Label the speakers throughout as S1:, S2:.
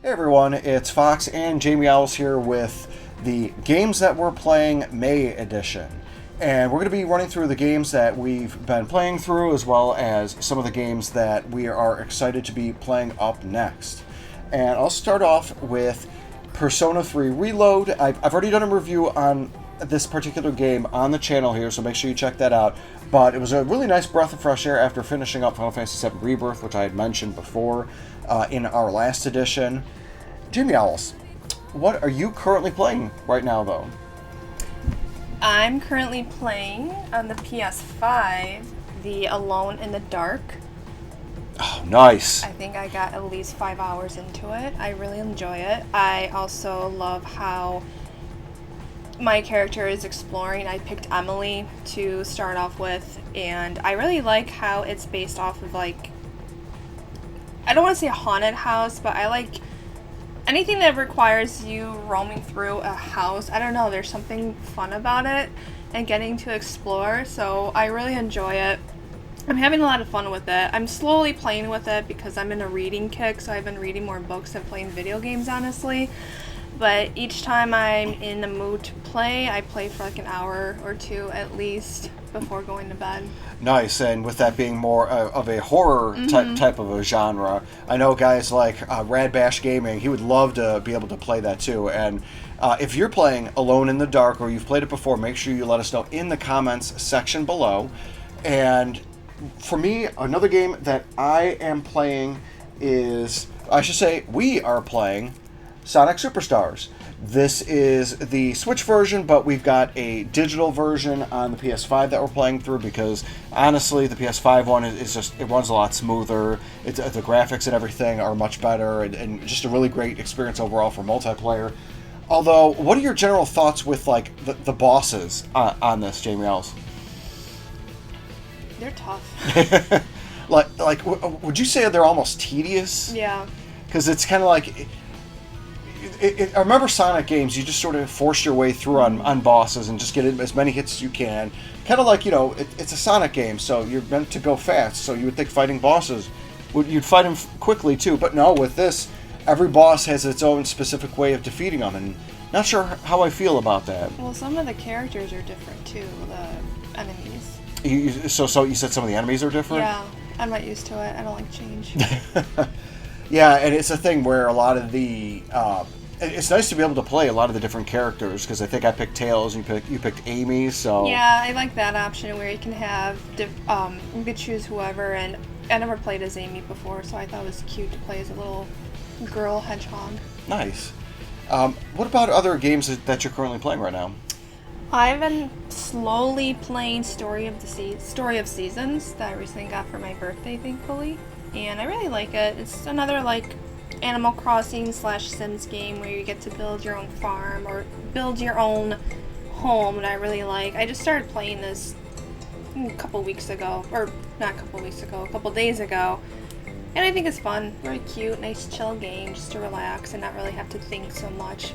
S1: Hey everyone, it's Fox and JMeowls here with the Games That We're Playing May Edition. And we're going to be running through the games that we've been playing through, as well as some of the games that we are excited to be playing up next. And I'll start off with Persona 3 Reload. I've already done a review on this particular game on the channel here, so make sure you check that out. But it was a really nice breath of fresh air after finishing up Final Fantasy VII Rebirth, which I had mentioned before in our last edition. JMeowls, what are you currently playing right now, though?
S2: I'm currently playing on the PS5 the Alone in the Dark.
S1: Oh, nice.
S2: I think I got at least 5 hours into it. I really enjoy it. I also love how my character is exploring. I picked Emily to start off with, and I really like how it's based off of, like, I don't want to say a haunted house, but I like anything that requires you roaming through a house. I don't know, there's something fun about it and getting to explore, so I really enjoy it. I'm having a lot of fun with it. I'm slowly playing with it because I'm in a reading kick, so I've been reading more books than playing video games, honestly. But each time I'm in the mood to play, I play for like an hour or two at least before going to bed.
S1: Nice, and with that being more of a horror type of a genre, I know guys like Rad Bash Gaming, he would love to be able to play that too. And if you're playing Alone in the Dark or you've played it before, make sure you let us know in the comments section below. And for me, another game that I am playing is, I should say, we are playing Sonic Superstars. This is the Switch version, but we've got a digital version on the PS5 that we're playing through because, honestly, the PS5 one is just, it runs a lot smoother. The graphics and everything are much better, and just a really great experience overall for multiplayer. Although, what are your general thoughts with, like, the bosses on this, JMeowls?
S2: They're tough.
S1: Would you say they're almost tedious?
S2: Yeah.
S1: Because it's kind of like... I remember Sonic games, you just sort of force your way through on bosses and just get as many hits as you can. Kind of like, it's a Sonic game, so you're meant to go fast, so you would think fighting bosses, you'd fight them quickly too. But no, with this, every boss has its own specific way of defeating them, and not sure how I feel about that.
S2: Well, some of the characters are different too, the enemies.
S1: So you said some of the enemies are different?
S2: Yeah, I'm not used to it. I don't like change.
S1: Yeah, and it's a thing where a lot of the... it's nice to be able to play a lot of the different characters, because I think I picked Tails and you picked Amy, so...
S2: Yeah, I like that option where you can have... you could choose whoever, and I never played as Amy before, so I thought it was cute to play as a little girl hedgehog.
S1: Nice. What about other games that you're currently playing right now?
S2: I've been slowly playing Story of Seasons that I recently got for my birthday, thankfully. And I really like it. It's another, like, Animal Crossing / Sims game where you get to build your own farm or build your own home that I really like. I just started playing this a couple days ago. And I think it's fun. Very cute, nice chill game just to relax and not really have to think so much.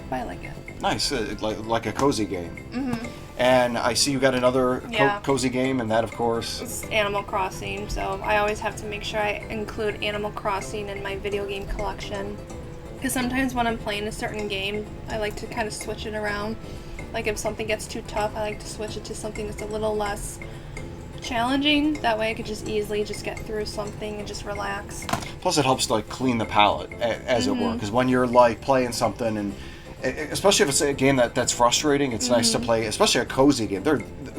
S2: But I like it.
S1: Nice, like a cozy game.
S2: Mm-hmm.
S1: And I see you got another cozy game, and that, of course...
S2: It's Animal Crossing, so I always have to make sure I include Animal Crossing in my video game collection. Because sometimes when I'm playing a certain game, I like to kind of switch it around. Like if something gets too tough, I like to switch it to something that's a little less challenging. That way I could just easily just get through something and just relax.
S1: Plus it helps to, like, clean the palate, as it were. Because when you're, like, playing something and... Especially if it's a game that's frustrating, it's nice to play, especially a cozy game.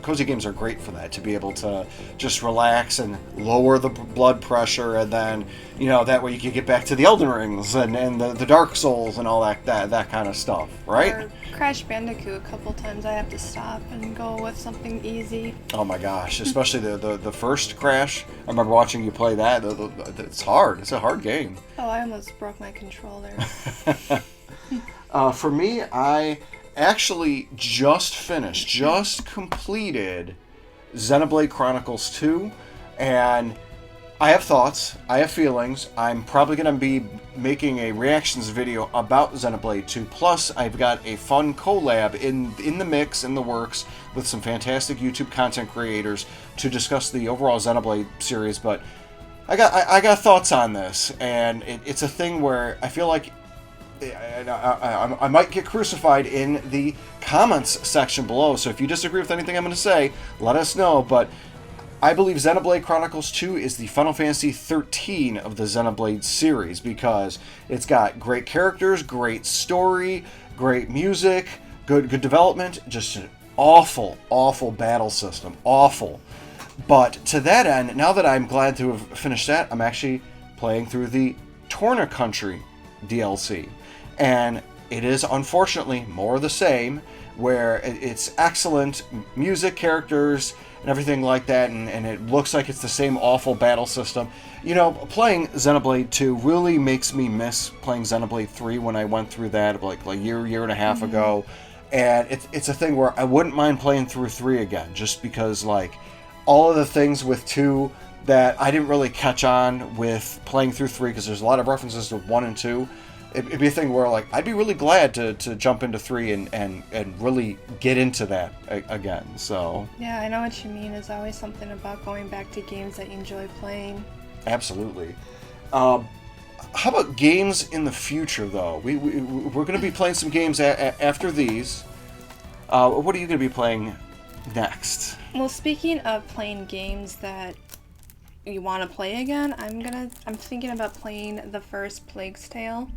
S1: Cozy games are great for that, to be able to just relax and lower the blood pressure, and then, that way you can get back to the Elden Rings and the Dark Souls and all that kind of stuff, right?
S2: Or Crash Bandicoot, a couple times I have to stop and go with something easy.
S1: Oh my gosh, especially the first Crash. I remember watching you play that. It's hard. It's a hard game.
S2: Oh, I almost broke my controller.
S1: For me, I actually just completed Xenoblade Chronicles 2, and I have thoughts, I have feelings. I'm probably going to be making a reactions video about Xenoblade 2, plus I've got a fun collab in the mix, in the works, with some fantastic YouTube content creators to discuss the overall Xenoblade series, but I got thoughts on this, and it's a thing where I feel like I might get crucified in the comments section below. So if you disagree with anything I'm going to say, let us know. But I believe Xenoblade Chronicles 2 is the Final Fantasy 13 of the Xenoblade series because it's got great characters, great story, great music, good development, just an awful battle system. Awful. But to that end, now that I'm glad to have finished that, I'm actually playing through the Torna Country DLC. And it is unfortunately more of the same, where it's excellent music, characters, and everything like that, and it looks like it's the same awful battle system. You know, playing Xenoblade 2 really makes me miss playing Xenoblade 3 when I went through that like a year and a half ago. And it's a thing where I wouldn't mind playing through 3 again, just because, like, all of the things with 2 that I didn't really catch on with playing through 3, because there's a lot of references to 1 and 2. It'd be a thing where, like, I'd be really glad to jump into 3 and really get into that again, so...
S2: Yeah, I know what you mean. There's always something about going back to games that you enjoy playing.
S1: Absolutely. How about games in the future, though? We're going to be playing some games after these. What are you going to be playing next?
S2: Well, speaking of playing games that you want to play again, I'm thinking about playing the first Plague's Tale.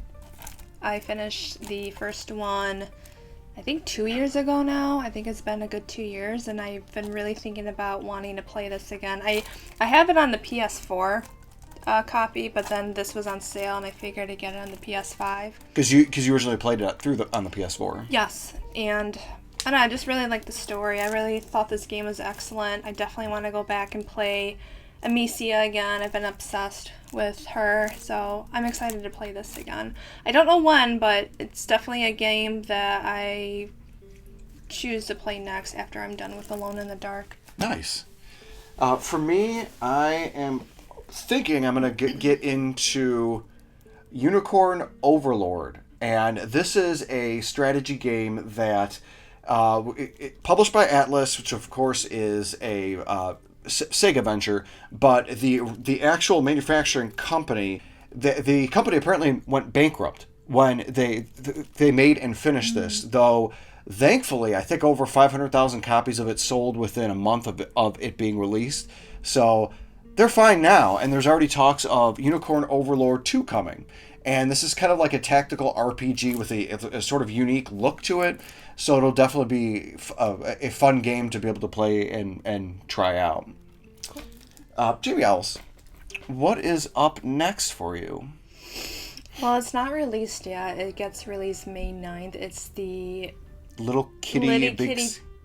S2: I finished the first one, I think 2 years ago now. I think it's been a good 2 years, and I've been really thinking about wanting to play this again. I have it on the PS4 copy, but then this was on sale, and I figured I'd get it on the PS5.
S1: Because you originally played it on the PS4.
S2: Yes, and I don't know, I just really like the story. I really thought this game was excellent. I definitely want to go back and play Amicia again. I've been obsessed with her, so I'm excited to play this again. I don't know when, but it's definitely a game that I choose to play next after I'm done with Alone in the Dark.
S1: Nice. For me, I am thinking I'm going to get into Unicorn Overlord, and this is a strategy game that published by Atlas, which of course is a Sega venture, but the actual manufacturing company, the company apparently went bankrupt when they made and finished this, though thankfully I think over 500,000 copies of it sold within a month of it being released, so they're fine now, and there's already talks of Unicorn Overlord 2 coming, and this is kind of like a tactical RPG with a sort of unique look to it. So it'll definitely be a fun game to be able to play and try out. JMeowls, what is up next for you?
S2: Well, it's not released yet. It gets released May 9th. It's the
S1: Little Kitty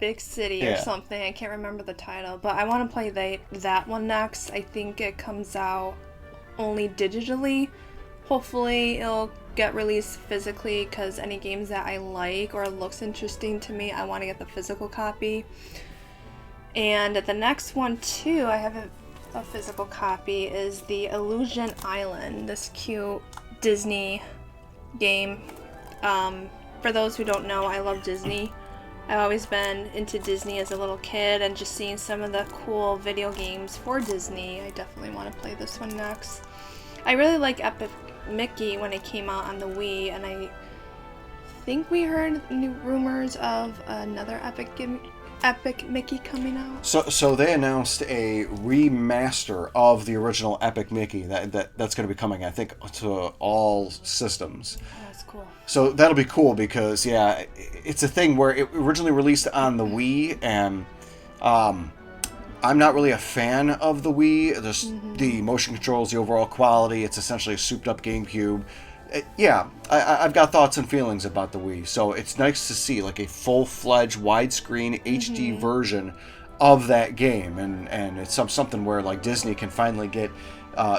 S2: Big City or something. I can't remember the title, but I want to play that one next. I think it comes out only digitally. Hopefully it'll get released physically, because any games that I like or looks interesting to me, I want to get the physical copy. And the next one too, I have a physical copy, is the Illusion Island, this cute Disney game. For those who don't know, I love Disney. I've always been into Disney as a little kid, and just seeing some of the cool video games for Disney, I definitely want to play this one next. I really like Epic Mickey when it came out on the Wii, and I think we heard new rumors of another Epic Mickey coming out.
S1: So they announced a remaster of the original Epic Mickey that's going to be coming, I think, to all systems.
S2: Oh, that's cool.
S1: So that'll be cool because, yeah, it's a thing where it originally released on the Wii, and I'm not really a fan of the Wii. Just the motion controls, the overall quality. It's essentially a souped-up GameCube. I've got thoughts and feelings about the Wii. So it's nice to see like a full-fledged widescreen HD version of that game, and it's something where like Disney can finally get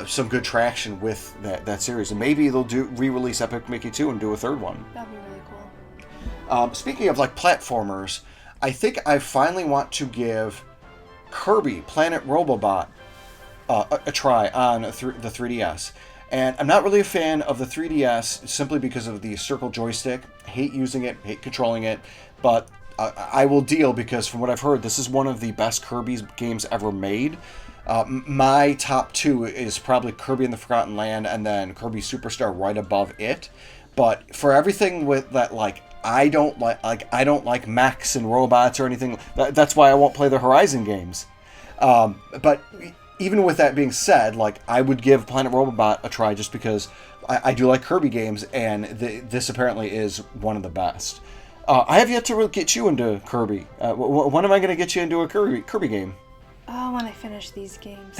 S1: some good traction with that series, and maybe they'll re-release Epic Mickey 2 and do a third one.
S2: That'd be really cool.
S1: Speaking of like platformers, I think I finally want to give Kirby Planet Robobot a try on the 3DS. And I'm not really a fan of the 3DS simply because of the circle joystick. Hate using it, hate controlling it, but I will deal because from what I've heard, this is one of the best Kirby games ever made. My top two is probably Kirby and the Forgotten Land, and then Kirby Superstar right above it. But for everything with that, like I don't like mechs and robots or anything. That's why I won't play the Horizon games. But even with that being said, like I would give Planet Robobot a try just because I do like Kirby games, and this apparently is one of the best. I have yet to really get you into Kirby. When am I going to get you into a Kirby game?
S2: Oh, when I finish these games.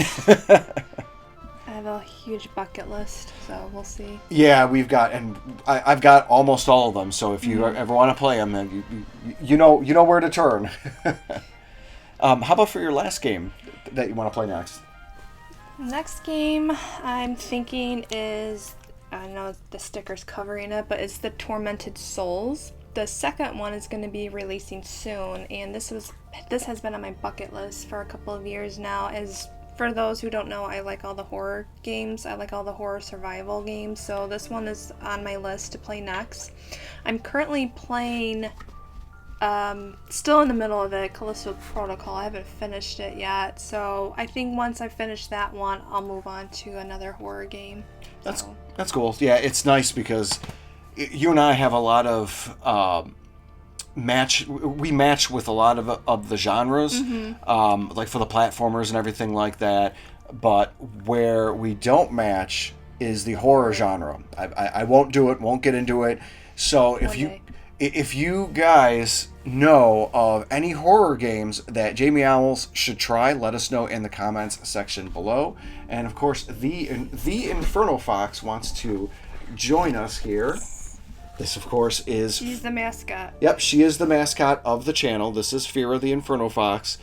S2: I have a huge bucket list, so we'll see.
S1: Yeah, I've got almost all of them. So if you ever want to play them, you know where to turn. How about for your last game that you want to play next?
S2: Next game I'm thinking is, I know the sticker's covering it, but it's the Tormented Souls. The second one is going to be releasing soon, and this has been on my bucket list for a couple of years now. As for those who don't know, I like all the horror games. I like all the horror survival games, so this one is on my list to play next. I'm currently playing, still in the middle of it, Callisto Protocol. I haven't finished it yet, so I think once I finish that one, I'll move on to another horror game.
S1: That's cool. Yeah, it's nice because you and I have a lot of match with a lot of the genres, like for the platformers and everything like that. But where we don't match is the horror genre. I won't do it. Won't get into it. So if you guys know of any horror games that JMeowls should try, let us know in the comments section below. And of course, the Inferno Fox wants to join us here. This, of course, is...
S2: She's the mascot.
S1: Yep, she is the mascot of the channel. This is Fira, the Inferno Fox.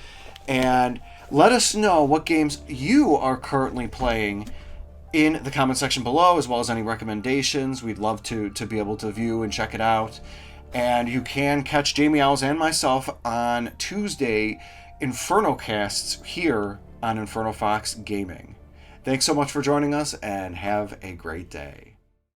S1: And let us know what games you are currently playing in the comment section below, as well as any recommendations. We'd love to be able to view and check it out. And you can catch JMeowls and myself on Tuesday Inferno casts here on Inferno Fox Gaming. Thanks so much for joining us, and have a great day.